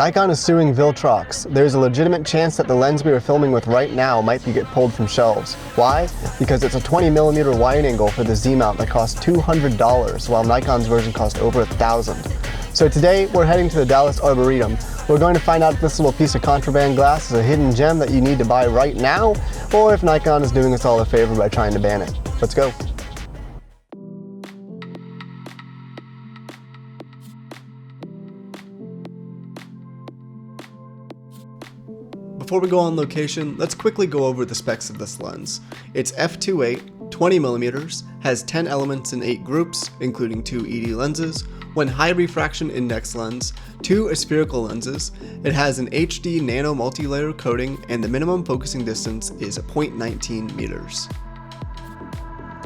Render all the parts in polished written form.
Nikon is suing Viltrox. There's a legitimate chance that the lens we are filming with right now might get pulled from shelves. Why? Because it's a 20mm wide angle for the Z mount that costs $200, while Nikon's version cost over $1,000. So today we're heading to the Dallas Arboretum. We're going to find out if this little piece of contraband glass is a hidden gem that you need to buy right now, or if Nikon is doing us all a favor by trying to ban it. Let's go. Before we go on location, let's quickly go over the specs of this lens. It's f2.8, 20mm, has 10 elements in 8 groups, including 2 ED lenses, 1 high refraction index lens, 2 aspherical lenses, it has an HD nano multi-layer coating, and the minimum focusing distance is 0.19 meters.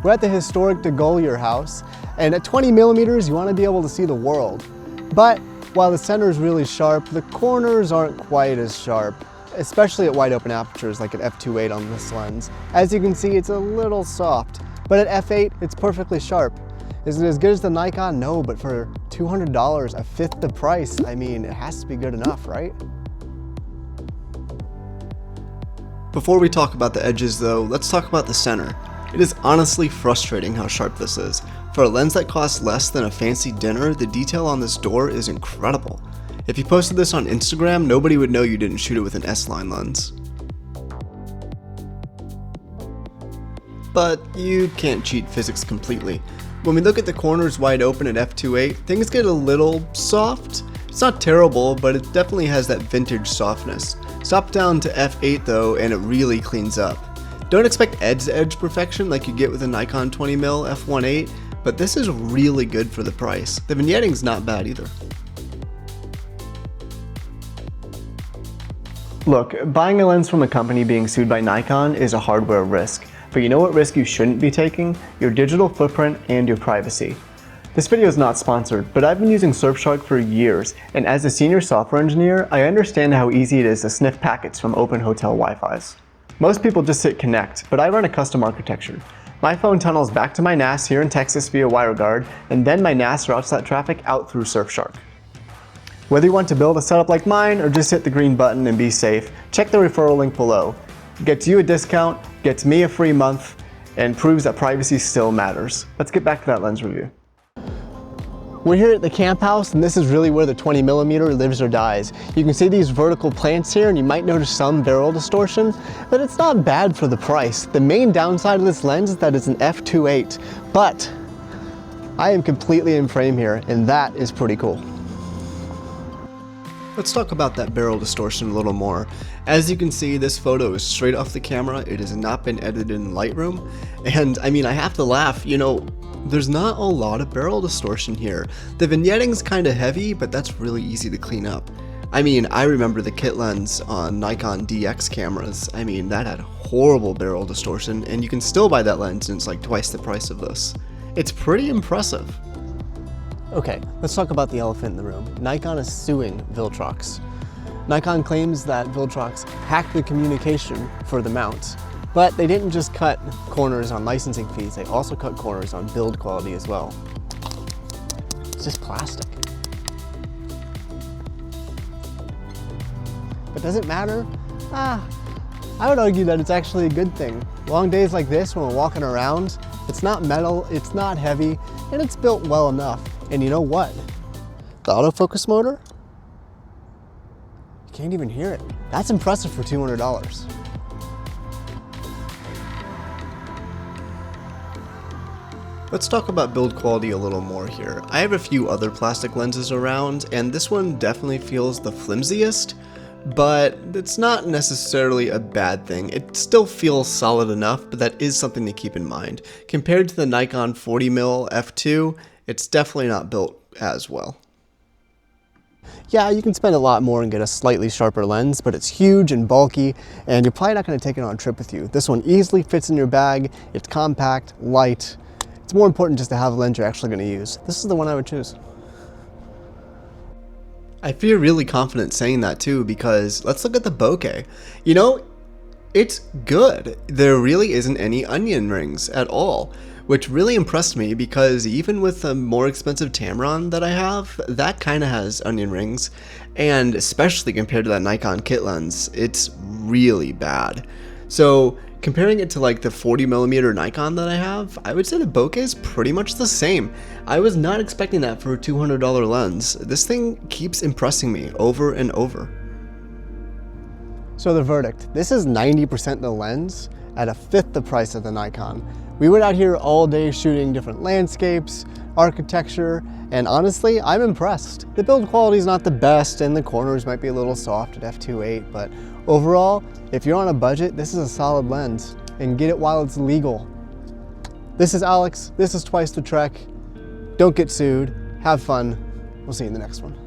We're at the historic de Gaulier house, and at 20mm you want to be able to see the world. But while the center is really sharp, the corners aren't quite as sharp, especially at wide open apertures like at f2.8 on this lens. As you can see, it's a little soft, but at f8 it's perfectly sharp. Is it as good as the Nikon? No, but for $200, a fifth the price, I mean, it has to be good enough, right? Before we talk about the edges though, let's talk about the center. It is honestly frustrating how sharp this is. For a lens that costs less than a fancy dinner, the detail on this door is incredible. If you posted this on Instagram, nobody would know you didn't shoot it with an S-line lens. But you can't cheat physics completely. When we look at the corners wide open at f2.8, things get a little soft. It's not terrible, but it definitely has that vintage softness. Stop down to f8 though, and it really cleans up. Don't expect edge-to-edge perfection like you get with a Nikon 20mm f1.8, but this is really good for the price. The vignetting's not bad either. Look, buying a lens from a company being sued by Nikon is a hardware risk, but you know what risk you shouldn't be taking? Your digital footprint and your privacy. This video is not sponsored, but I've been using Surfshark for years, and as a senior software engineer, I understand how easy it is to sniff packets from open hotel Wi-Fis. Most people just hit connect, but I run a custom architecture. My phone tunnels back to my NAS here in Texas via WireGuard, and then my NAS routes that traffic out through Surfshark. Whether you want to build a setup like mine or just hit the green button and be safe, check the referral link below. It gets you a discount, gets me a free month, and proves that privacy still matters. Let's get back to that lens review. We're here at the camp house, and this is really where the 20mm lives or dies. You can see these vertical plants here, and you might notice some barrel distortion, but it's not bad for the price. The main downside of this lens is that it's an f2.8, but I am completely in frame here, and that is pretty cool. Let's talk about that barrel distortion a little more. As you can see, this photo is straight off the camera. It has not been edited in Lightroom. And I mean, I have to laugh, you know, there's not a lot of barrel distortion here. The vignetting's kind of heavy, but that's really easy to clean up. I mean, I remember the kit lens on Nikon DX cameras. I mean, that had horrible barrel distortion, and you can still buy that lens and it's like twice the price of this. It's pretty impressive. Okay, let's talk about the elephant in the room. Nikon is suing Viltrox. Nikon claims that Viltrox hacked the communication for the mount, but they didn't just cut corners on licensing fees, they also cut corners on build quality as well. It's just plastic. But does it matter? I would argue that it's actually a good thing. Long days like this when we're walking around, it's not metal, it's not heavy, and it's built well enough. And you know what? The autofocus motor? You can't even hear it. That's impressive for $200. Let's talk about build quality a little more here. I have a few other plastic lenses around, and this one definitely feels the flimsiest, but it's not necessarily a bad thing. It still feels solid enough, but that is something to keep in mind. Compared to the Nikon 40mm f2, it's definitely not built as well. Yeah, you can spend a lot more and get a slightly sharper lens, but it's huge and bulky, and you're probably not going to take it on a trip with you. This one easily fits in your bag, it's compact, light. It's more important just to have a lens you're actually going to use. This is the one I would choose. I feel really confident saying that too, because let's look at the bokeh. You know, it's good. There really isn't any onion rings at all. which really impressed me because even with a more expensive Tamron that I have, that kind of has onion rings, and especially compared to that Nikon kit lens, it's really bad. So comparing it to like the 40mm Nikon that I have, I would say the bokeh is pretty much the same. I was not expecting that for a $200 lens. This thing keeps impressing me over and over. So the verdict, this is 90% the lens at a fifth the price of the Nikon. We went out here all day shooting different landscapes, architecture, and honestly, I'm impressed. The build quality is not the best and the corners might be a little soft at f2.8, but overall, if you're on a budget, this is a solid lens, and get it while it's legal. This is Alex, this is Twice the Trek. Don't get sued, have fun, we'll see you in the next one.